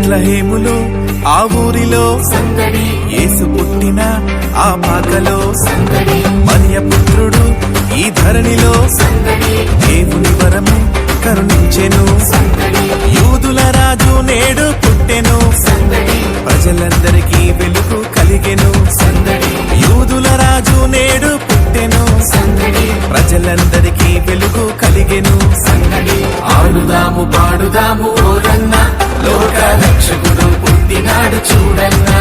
బెత్లెహేములో ఆ ఊరిలో సందడి, యేసు పుట్టిన ఆ పాకలో సందడి, మరియ పుత్రుడు ఈ ధరణిలో సందడి, దేవుని వరము కరుణించెను సందడి, యూదుల రాజు నేడు పుట్టెను సందడి, ప్రజలందరికీ వెలుగు కలిగెను సందడి, యూదుల రాజు నేడు పుట్టెను సందడి, ప్రజలందరికీ వెలుగు కలిగెను సందడి. ఆడుదాము పాడుదాము ఓరన్న, లోక రక్షకుడు పుట్టినాడు చూడన్నా.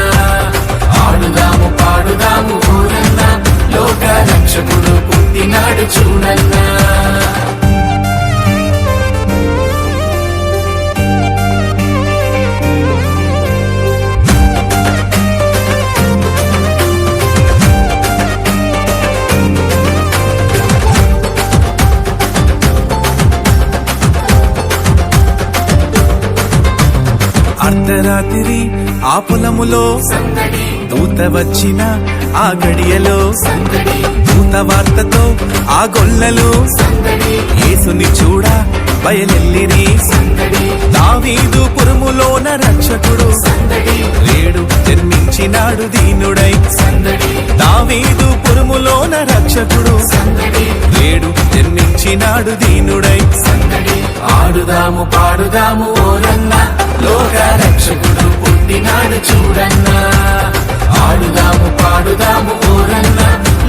ఆడుదాము పాడుదాము ఓరన్న, లోక రక్షకుడు పుట్టినాడు చూడన్నా. అర్ధరాత్రి ఆ పొలములో సందడి, దూత వచ్చిన ఆ గడియలో సందడి, దూత వార్తతో ఆ గొల్లలో సందడి, యేసుని చూడ బయలెల్లిరి సందడి, దావీదు పురములోన రక్షకుడు సందడి, రేడు జన్మించినాడు దీనుడై సందడి, దావీదు పురములోన రక్షకుడు సందడి, రేడు జన్మించినాడు దీనుడై సందడి. ఆడుదాము పాడుదాము ఓరన్న, లోక రక్షకుడు పుట్టినాడు చూడన్నా. ఆడుదాము పాడుదాము ఓరన్న,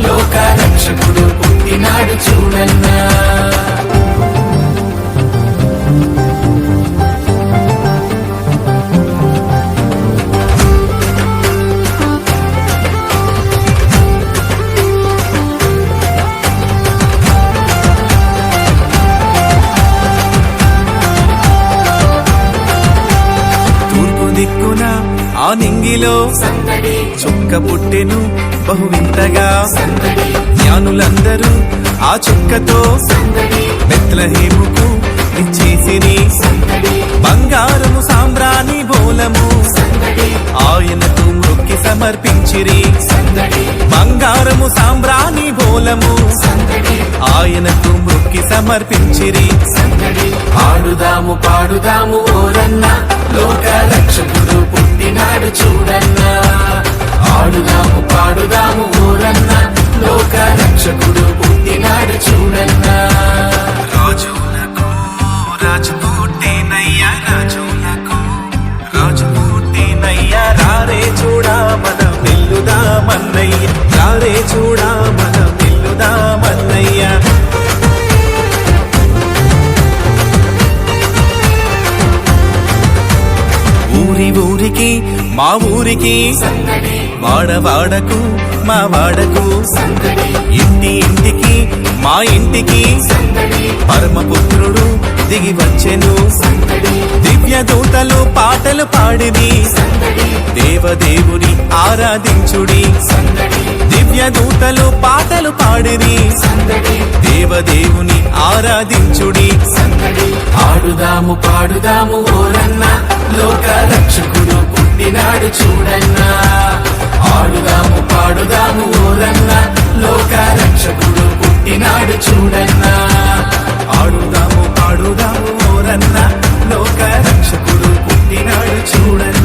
లోక రక్షకుడు పుట్టినాడు చూడన్నా. దిక్కున ఆ నింగిలో సందడి, చుక్క పుట్టెను బహు వింతగా సందడి, జ్ఞానులందరూ ఆ చుక్కతో సందడి, బెత్లెహేముకు ఇచ్చేసిరి సందడి, బంగారము సాంబ్రాణి బోలము సందడి, ఆయనకు మొక్కి సమర్పించిరి సందడి, బంగారము సాంబ్రాణి బోలము సందడి, ఆయనకు మొక్కి సమర్పించిరి సందడి. ఆడుదాము పాడుదాము ఓరన్న, లోక రక్షకుడు పుట్టినాడు చూడన్నా. ఆడుదాము పాడుదాము ఓరన్న, లోక రక్షకుడు పుట్టినాడు చూడన్నా. రాజులకు రాజు పుట్టినయ్యా, రాజులకు రాజు పుట్టినయ్యా, రారే చూడా మన పిల్లుదామన్నయ్య, రారే చూడా మన పిల్లుదామన్నయ్య. ఊరికి మా ఊరికి సందడి, వాడవాడకు మా వాడకు సందడి, ఇంటి ఇంటికి మా ఇంటికి సందడి, పరమపుత్రుడు దిగి వచ్చెను సందడి, దివ్య దూతలు పాటలు పాడిరి సందడి, దేవదేవుని ఆరాధించుడి సందడి, దివ్య దూతలు పాటలు పాడిరి సందడి, దేవదేవుని ఆరాధించుడి సందడి. ఆడుదాము పాడుదాము ఓరన్న, లోక రక్షకుడు పుట్టినాడు చూడన్నా. ఆడుదాము పాడుదాము ఓరన్న, లోక రక్షకుడు పుట్టినాడు చూడన్నా. ఆడుదాము పాడుదాము ఓరన్న, లోక రక్షకుడు పుట్టినాడు చూడన్నా.